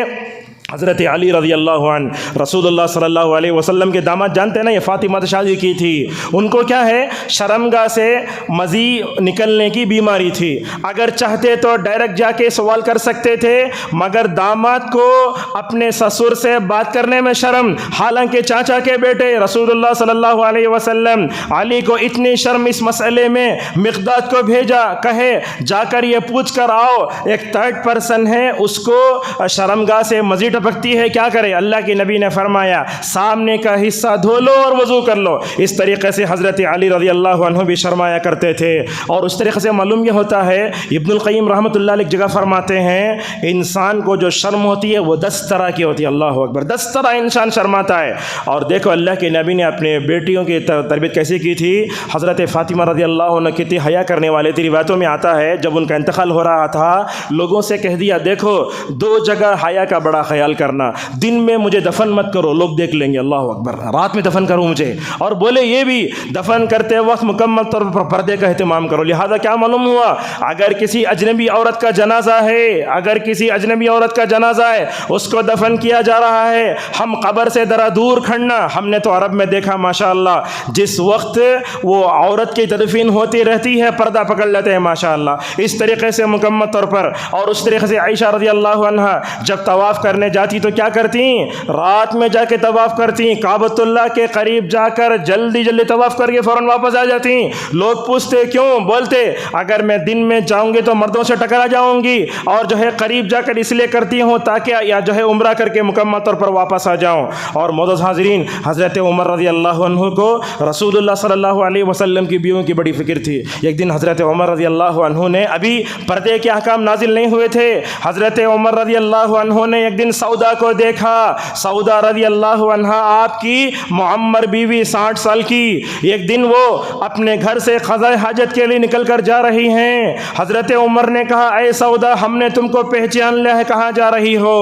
حضرت علی رضی اللہ عنہ رسول اللہ صلی اللہ علیہ وسلم کے داماد جانتے ہیں نا، یہ فاطمہ سے شادی کی تھی، ان کو کیا ہے شرمگاہ سے مزی نکلنے کی بیماری تھی، اگر چاہتے تو ڈائریکٹ جا کے سوال کر سکتے تھے، مگر داماد کو اپنے سسر سے بات کرنے میں شرم، حالانکہ چاچا کے بیٹے رسول اللہ صلی اللہ علیہ وسلم علی کو اتنی شرم اس مسئلے میں مقداد کو بھیجا، کہے جا کر یہ پوچھ کر آؤ، ایک تھرڈ پرسن ہے اس کو شرمگاہ سے مزید پکتی ہے، کیا کرے؟ اللہ کے نبی نے فرمایا سامنے کا حصہ دھو لو اور وضو کر لو۔ اس طریقے سے حضرت علی رضی اللہ عنہ بھی شرمایا کرتے تھے۔ اور اس طریقے سے معلوم یہ ہوتا ہے، ابن القیم رحمۃ اللہ علیہ ایک جگہ فرماتے ہیں انسان کو جو شرم ہوتی ہے وہ 10 طرح کی ہوتی ہے۔ اللہ اکبر! 10 طرح انسان شرماتا ہے۔ اور دیکھو اللہ کے نبی نے اپنے بیٹیوں کی تربیت کیسے کی تھی۔ حضرت فاطمہ رضی اللہ عنہ کتنی حیا کرنے والے تھے، روایتوں میں آتا ہے جب ان کا انتقال ہو رہا تھا لوگوں سے کہہ دیا، دیکھو 2 جگہ حیا کا بڑا خیال کرنا، دن میں مجھے دفن مت کرو، لوگ دیکھ لیں گے، اللہ اکبر، رات میں دفن کرو مجھے، اور بولے یہ بھی دفن کرتے وقت مکمل طور پر پردے کا اہتمام کرو۔ لہذا کیا معلوم ہوا، اگر کسی اجنبی عورت کا جنازہ ہے، اگر کسی اجنبی عورت کا جنازہ ہے اس کو دفن کیا جا رہا ہے، ہم قبر سے ذرا دور کھڑنا، ہم نے تو عرب میں دیکھا ماشاءاللہ جس وقت وہ عورت کی تدفین ہوتی رہتی ہے پردہ پکڑ لیتے ہیں ماشاءاللہ، اس طریقے سے مکمل طور پر۔ اور اس طریقے سے عائشہ رضی اللہ عنہ جب طواف کرنے جاتی تو کیا کرتی؟ رات میں جا کے طواف کرتی، کعبۃ اللہ کے قریب جا کر جلدی جلدی طواف کر کے فوراً واپس آ جاتی۔ لوگ پوچھتے کیوں؟ بولتے اگر میں دن میں جاؤں گی تو مردوں سے ٹکرا جاؤں گی، اور جو ہے قریب جا کر اس لیے کرتی ہوں تاکہ یا جو ہے عمرہ کر کے مکمل طور پر واپس آ جاؤں۔ اور معزز حاضرین، حضرت عمر رضی اللہ عنہ کو رسول اللہ صلی اللہ علیہ وسلم کی بیویوں کی بڑی فکر تھی۔ ایک دن حضرت عمر رضی اللہ عنہ نے ابھی پردے کے احکام نازل نہیں ہوئے تھے، حضرت عمر رضی اللہ عنہ نے ایک دن سودا کو دیکھا۔ سودا رضی اللہ عنہا آپ کی معمر بیوی 60 سال کی، ایک دن وہ اپنے گھر سے قضاء حاجت کے لیے نکل کر جا رہی ہیں۔ حضرت عمر نے کہا اے سودا ہم نے تم کو پہچان لیا ہے، کہاں جا رہی ہو؟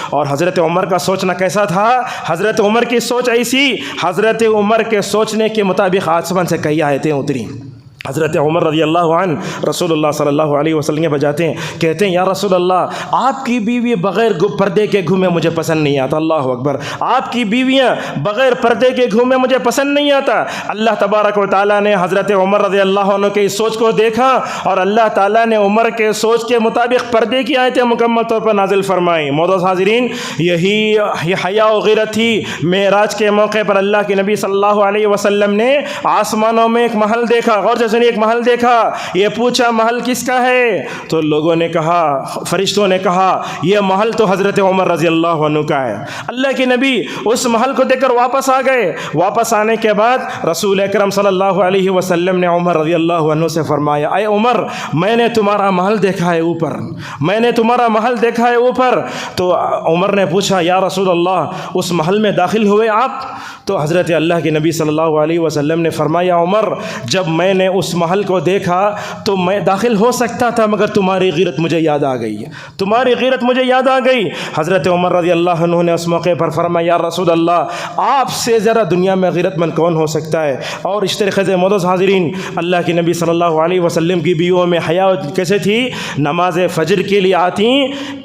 اور حضرت عمر کا سوچنا کیسا تھا؟ حضرت عمر کی سوچ ایسی، حضرت عمر کے سوچنے کے مطابق آسمان سے کئی آیتیں اتری۔ حضرت عمر رضی اللہ عنہ رسول اللہ صلی اللہ علیہ وسلم کے بجاتے ہیں، کہتے ہیں یا رسول اللہ آپ کی بیوی بغیر پردے کے گھومے مجھے پسند نہیں آتا۔ اللہ اکبر، آپ کی بیویاں بغیر پردے کے گھومے مجھے پسند نہیں آتا۔ اللہ تبارک و تعالیٰ نے حضرت عمر رضی اللہ عنہ کے اس سوچ کو دیکھا اور اللہ تعالیٰ نے عمر کے سوچ کے مطابق پردے کی آیتیں مکمل طور پر نازل فرمائیں۔ معزز حاضرین، یہ حیا و غیرت تھی۔ معراج کے موقع پر اللہ کے نبی صلی اللہ علیہ وسلم نے آسمانوں میں ایک محل دیکھا، غور سے ایک محل دیکھا، یہ پوچھا محل کس کا ہے؟ تو لوگوں نے کہا، فرشتوں نے کہا یہ محل تو حضرت عمر رضی اللہ عنہ کا ہے۔ اللہ کے نبی اس محل کو دیکھ کر واپس آ گئے۔ واپس آنے کے بعد رسول اکرم صلی اللہ علیہ وسلم نے عمر رضی اللہ عنہ سے فرمایا، اے عمر میں نے تمہارا محل دیکھا ہے اوپر، میں نے تمہارا محل دیکھا ہے اوپر۔ تو عمر نے پوچھا یا رسول اللہ اس محل میں داخل ہوئے آپ؟ تو حضرت اللہ کے نبی صلی اللہ علیہ وسلم نے فرمایا عمر جب میں نے اس محل کو دیکھا تو میں داخل ہو سکتا تھا مگر تمہاری غیرت مجھے یاد آ گئی، تمہاری غیرت مجھے یاد آ گئی۔ حضرت عمر رضی اللہ عنہ نے اس موقع پر فرمایا یا رسول اللہ آپ سے ذرا دنیا میں غیرت مند کون ہو سکتا ہے؟ اور اس طریقے سے معزز حاضرین اللہ کے نبی صلی اللہ علیہ وسلم کی بیویوں میں حیا کیسے تھی؟ نماز فجر کے لیے آتی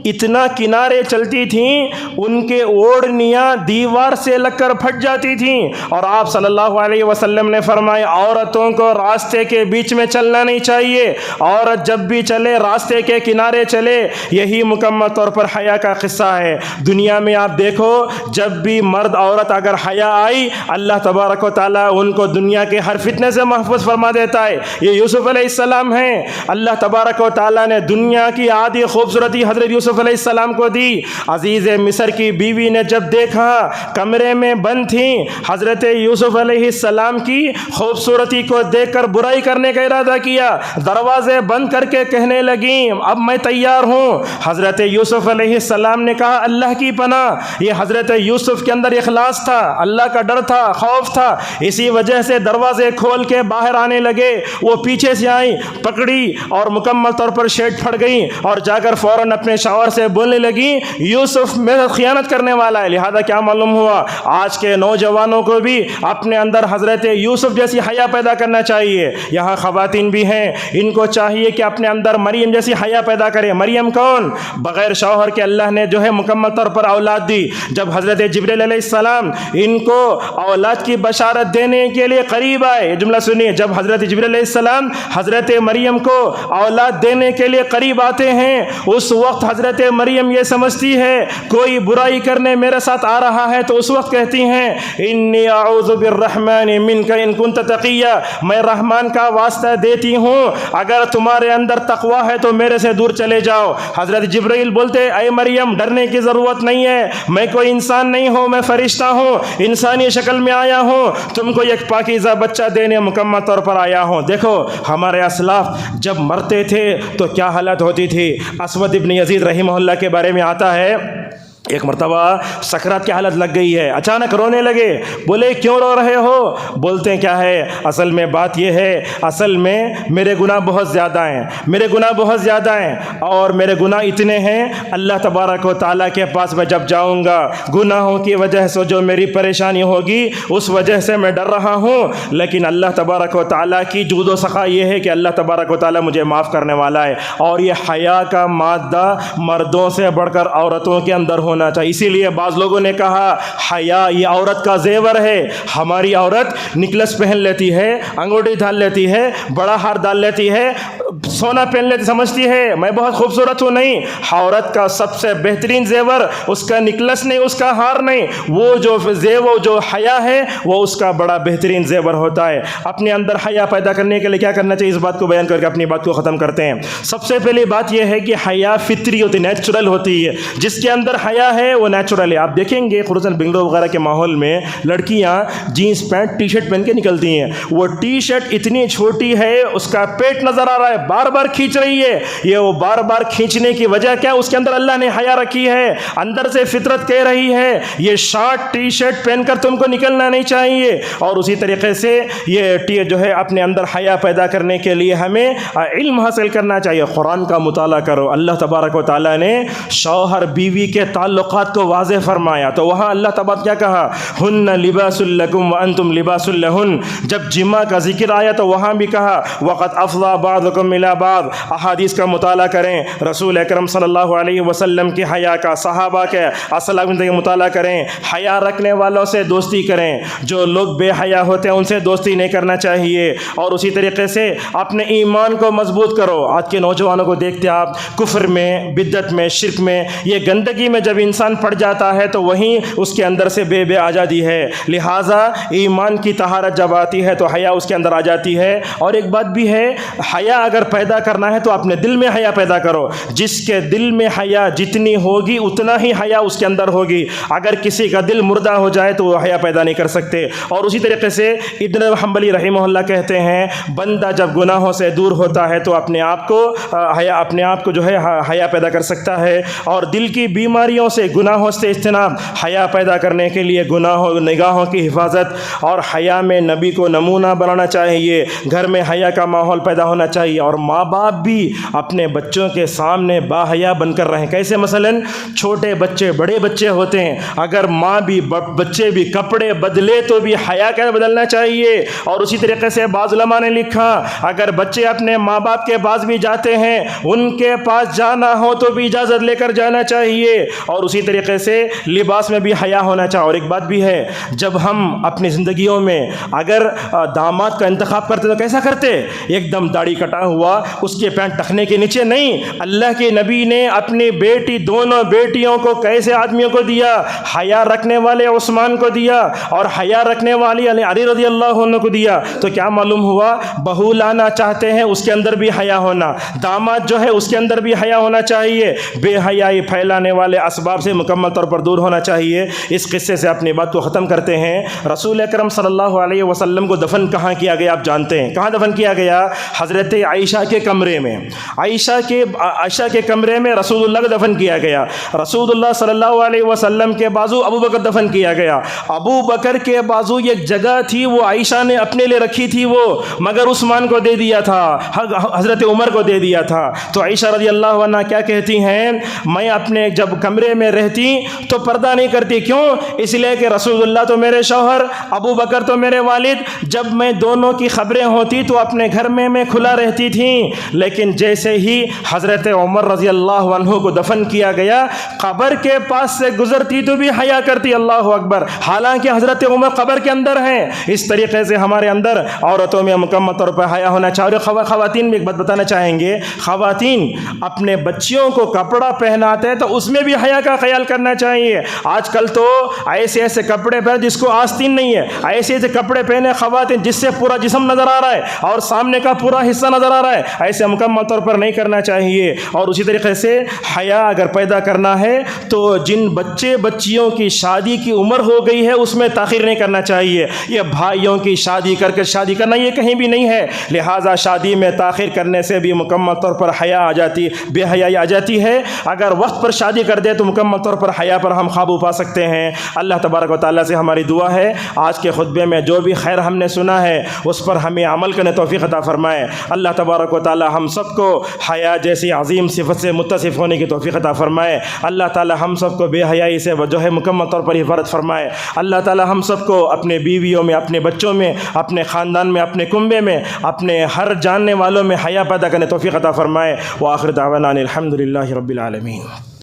اتنا کنارے چلتی تھیں ان کے اوڑھنیاں دیوار سے لگ کر پھٹ جاتی تھیں، اور آپ صلی اللہ علیہ وسلم نے فرمایا عورتوں کو راستے کے بیچ میں چلنا نہیں چاہیے، عورت جب بھی چلے راستے کے کنارے چلے۔ یہی مکمل طور پر حیا کا قصہ ہے۔ دنیا میں آپ دیکھو جب بھی مرد عورت اگر حیا آئی اللہ تبارک و تعالیٰ ان کو دنیا کے ہر فتنے سے محفوظ فرما دیتا ہے۔ یہ یوسف علیہ السلام ہیں، اللہ تبارک و تعالیٰ نے دنیا کی آدھی خوبصورتی حضرت یوسف علیہ السلام کو دی۔ عزیز مصر کی بیوی نے جب دیکھا کمرے میں بند تھیں، حضرت یوسف علیہ السلام کی خوبصورتی کو دیکھ کر برائی کرنے کا ارادہ کیا، دروازے بند کر کے کہنے لگیں اب میں تیار ہوں۔ حضرت یوسف علیہ السلام نے کہا اللہ کی پناہ، یہ حضرت یوسف کے اندر اخلاص تھا، اللہ کا ڈر تھا، خوف تھا، اسی وجہ سے دروازے کھول کے باہر آنے لگے۔ وہ پیچھے سے آئیں، پکڑی اور مکمل طور پر شیٹ پھٹ گئیں اور جا کر فوراً اپنے شوہر سے بولنے لگیں یوسف میرے خیانت کرنے والا ہے۔ لہذا کیا معلوم ہوا آج کے نوجوانوں کو بھی اپنے اندر حضرت یوسف جیسی حیا پیدا کرنا چاہیے۔ یہاں خواتین بھی ہیں، ان کو چاہیے کہ اپنے اندر مریم جیسی حیا پیدا کرے۔ مریم کون؟ بغیر شوہر کے اللہ نے جو ہے مکمل طور پر اولاد دی۔ جب حضرت جبریل علیہ السلام ان کو اولاد کی بشارت دینے کے لیے قریب آئے، یہ جملہ سنیے، جب حضرت جبریل علیہ السلام حضرت مریم کو اولاد دینے کے لیے قریب آتے ہیں اس وقت حضرت مریم یہ سمجھتی ہے کوئی برائی کرنے میرے ساتھ آ رہا ہے، تو اس وقت کہتی ہیں انی اعوذ بالرحمن منک ان کنت تقیا، میں رحمان کا واسطہ دیتی ہوں اگر تمہارے اندر تقوی ہے تو میرے سے دور چلے جاؤ۔ حضرت جبرائیل بولتے اے مریم ڈرنے کی ضرورت نہیں ہے، میں کوئی انسان نہیں ہوں، میں فرشتہ ہوں، انسانی شکل میں آیا ہوں، تم کو ایک پاکیزہ بچہ دینے مکمل طور پر آیا ہوں۔ دیکھو ہمارے اسلاف جب مرتے تھے تو کیا حالت ہوتی تھی۔ اسود ابن یزید رحمہ اللہ کے بارے میں آتا ہے ایک مرتبہ سکرات کی حالت لگ گئی ہے، اچانک رونے لگے، بولے کیوں رو رہے ہو؟ بولتے ہیں کیا ہے اصل میں بات یہ ہے، اصل میں میرے گناہ بہت زیادہ ہیں، میرے گناہ بہت زیادہ ہیں، اور میرے گناہ اتنے ہیں اللہ تبارک و تعالیٰ کے پاس میں جب جاؤں گا گناہوں کی وجہ سے جو میری پریشانی ہوگی اس وجہ سے میں ڈر رہا ہوں، لیکن اللہ تبارک و تعالیٰ کی جود و سخا یہ ہے کہ اللہ تبارک و تعالیٰ مجھے معاف کرنے والا ہے۔ اور یہ حیا کا مادہ مردوں سے بڑھ کر عورتوں کے اندر ہونا چاہیے۔ اسی لیے بعض لوگوں نے کہا حیا یہ عورت کا زیور ہے، ہماری عورت نکلس پہن لیتی ہے، انگوٹھی ڈال لیتی ہے، بڑا ہار ڈال لیتی ہے، سونا پہن لیتی، سمجھتی ہے میں بہت خوبصورت ہوں۔ نہیں، عورت کا سب سے بہترین زیور اس کا نکلس نہیں، اس کا ہار نہیں، وہ جو زیور جو حیا ہے وہ اس کا بڑا بہترین زیور ہوتا ہے۔ اپنے اندر حیا پیدا کرنے کے لیے کیا کرنا چاہیے، اس بات کو بیان کر کے اپنی بات کو ختم کرتے ہیں۔ سب سے پہلی بات یہ ہے کہ حیا فطری ہوتی، نیچرل ہوتی ہے، جس کے اندر حیا ہے وہ نیچرل ہے۔ آپ دیکھیں گے خصوصاً بنگلور وغیرہ کے ماحول میں لڑکیاں جینس پینٹ ٹی شرٹ پہن کے نکلتی ہیں، وہ ٹی شرٹ اتنی چھوٹی ہے اس کا پیٹ نظر آ رہا ہے، بار بار کھینچ رہی ہے۔ یہ وہ بار بار کھینچنے کی وجہ کیا؟ اس کے اندر اللہ نے حیا رکھی ہے، اندر سے فطرت کہہ رہی ہے یہ شارٹ ٹی شرٹ پہن کر تم کو نکلنا نہیں چاہیے۔ اور اسی طریقے سے یہ جو ہے اپنے اندر حیا پیدا کرنے کے لیے ہمیں علم حاصل کرنا چاہیے، قرآن کا مطالعہ کرو۔ اللہ تبارک و تعالیٰ نے شوہر بیوی کے تعلق تعلقات کو واضح فرمایا تو وہاں اللہ تبارک کیا کہا، ہن لباس لکم وانتم لباس لہن. جب جماع کا ذکر آیا تو وہاں بھی کہا وقد افضى بعضکم الی بعض. احادیث کا مطالعہ کریں، رسول اکرم صلی اللہ علیہ وسلم کی حیا کا، صحابہ کے اصل زندگی مطالعہ کریں. حیا رکھنے والوں سے دوستی کریں، جو لوگ بے حیا ہوتے ہیں ان سے دوستی نہیں کرنا چاہیے. اور اسی طریقے سے اپنے ایمان کو مضبوط کرو. آج کے نوجوانوں کو دیکھتے آپ، کفر میں، بدعت میں، شرک میں، یہ گندگی میں جب انسان پڑ جاتا ہے تو وہیں اس کے اندر سے بے آزادی ہے. لہٰذا ایمان کی طہارت جب آتی ہے تو حیا اس کے اندر آ جاتی ہے. اور ایک بات بھی ہے، حیا اگر پیدا کرنا ہے تو اپنے دل میں حیا پیدا کرو. جس کے دل میں حیا جتنی ہوگی اتنا ہی حیا اس کے اندر ہوگی. اگر کسی کا دل مردہ ہو جائے تو وہ حیا پیدا نہیں کر سکتے. اور اسی طریقے سے ابن حنبلی رحمہ اللہ کہتے ہیں بندہ جب گناہوں سے دور ہوتا ہے تو اپنے آپ کو جو ہے حیا پیدا کر سکتا ہے. اور دل کی بیماریوں سے، گناہوں سے اجتناب، حیا پیدا کرنے کے لیے نگاہوں کی حفاظت اور حیا میں نبی کو نمونہ بنانا چاہیے. گھر میں حیا کا ماحول پیدا ہونا چاہیے. اور ماں باپ بھی اپنے بچوں کے سامنے با حیا بن کر رہیں. کیسے؟ مثلاً چھوٹے بچے، بڑے بچے ہوتے ہیں، اگر ماں بھی بچے بھی کپڑے بدلے تو بھی حیا کا بدلنا چاہیے. اور اسی طریقے سے بعض علماء نے لکھا اگر بچے اپنے ماں باپ کے پاس بھی جاتے ہیں، ان کے پاس جانا ہو تو بھی اجازت لے کر جانا چاہیے. اور اسی طریقے سے لباس میں بھی حیا ہونا چاہیے. اور ایک بات بھی ہے، جب ہم اپنی زندگیوں میں اگر داماد کا انتخاب کرتے تو کیسا کرتے؟ ایک دم داڑھی کٹا ہوا، اس کے پینٹ ٹخنے کے نیچے نہیں. اللہ کے نبی نے اپنی بیٹی، دونوں بیٹیوں کو کیسے آدمیوں کو دیا؟ حیا رکھنے والے عثمان کو دیا اور حیا رکھنے والی علی رضی اللہ عنہ کو دیا. تو کیا معلوم ہوا؟ بہو لانا چاہتے ہیں اس کے اندر بھی حیا ہونا، داماد جو ہے اس کے اندر بھی حیا ہونا چاہیے. بے حیائی پھیلانے والے اسباب سے مکمل طور پر دور ہونا چاہیے. اس قصے سے اپنی بات کو ختم کرتے ہیں. رسول اکرم صلی اللہ علیہ وسلم کو دفن کہاں کیا گیا آپ جانتے ہیں؟ کہاں دفن کیا گیا؟ حضرت عائشہ کے کمرے میں. عائشہ کے کمرے میں رسول اللہ کو دفن کیا گیا. رسول اللہ صلی اللہ علیہ وسلم کے بازو ابو بکر دفن کیا گیا. ابو بکر کے بازو ایک جگہ تھی وہ عائشہ نے اپنے لیے رکھی تھی، وہ مگر عثمان کو دے دیا تھا، حضرت عمر کو دے دیا تھا. تو عائشہ رضی اللہ عنہ کیا کہتی ہیں، میں اپنے جب کمرے میں رہتی تو پردہ نہیں کرتی. کیوں؟ اس لیے کہ رسول اللہ تو میرے شوہر، ابو بکر تو میرے والد، جب میں دونوں کی خبریں ہوتی تو اپنے گھر میں کھلا رہتی تھیں. لیکن جیسے ہی حضرت عمر رضی اللہ عنہ کو دفن کیا گیا، قبر کے پاس سے گزرتی تو بھی حیا کرتی. اللہ اکبر. حالانکہ حضرت عمر قبر کے اندر ہیں. اس طریقے سے ہمارے اندر عورتوں میں مکمل طور پر حیا ہونا چاہیے. خواتین میں ایک بات بتانا چاہیں گے، خواتین اپنے بچیوں کو کپڑا پہناتے ہیں تو اس میں بھی حیا کا خیال کرنا چاہیے. آج کل تو ایسے کپڑے پہنے جس کو آستین نہیں ہے، ایسے کپڑے پہنے خواتین جس سے پورا جسم نظر آ رہا ہے اور سامنے کا پورا حصہ نظر آ رہا ہے. ایسے مکمل طور پر نہیں کرنا چاہیے. اور اسی طریقے سے حیا اگر پیدا کرنا ہے تو جن بچیوں کی شادی کی عمر ہو گئی ہے اس میں تاخیر نہیں کرنا چاہیے. یہ بھائیوں کی شادی کر کے شادی کرنا یہ کہیں بھی نہیں ہے. لہٰذا شادی میں تاخیر کرنے سے بھی مکمل طور پر حیا آ جاتی، بے حیائی آ جاتی ہے. اگر وقت پر شادی کر دے تو مکمل طور پر حیا پر ہم قابو پا سکتے ہیں. اللہ تبارک و تعالیٰ سے ہماری دعا ہے آج کے خطبے میں جو بھی خیر ہم نے سنا ہے اس پر ہمیں عمل کرنے توفیق عطا فرمائے. اللہ تبارک و تعالیٰ ہم سب کو حیا جیسی عظیم صفت سے متصف ہونے کی توفیق عطا فرمائے. اللہ تعالیٰ ہم سب کو بے حیائی سے جو ہے مکمل طور پر حفاظت فرمائے. اللہ تعالیٰ ہم سب کو اپنے بیویوں میں، اپنے بچوں میں، اپنے خاندان میں، اپنے کنبے میں، اپنے ہر جاننے والوں میں حیا پیدا کرنے توفیق عطا فرمائے. وآخر دعوانا الحمد للہ رب العالمین.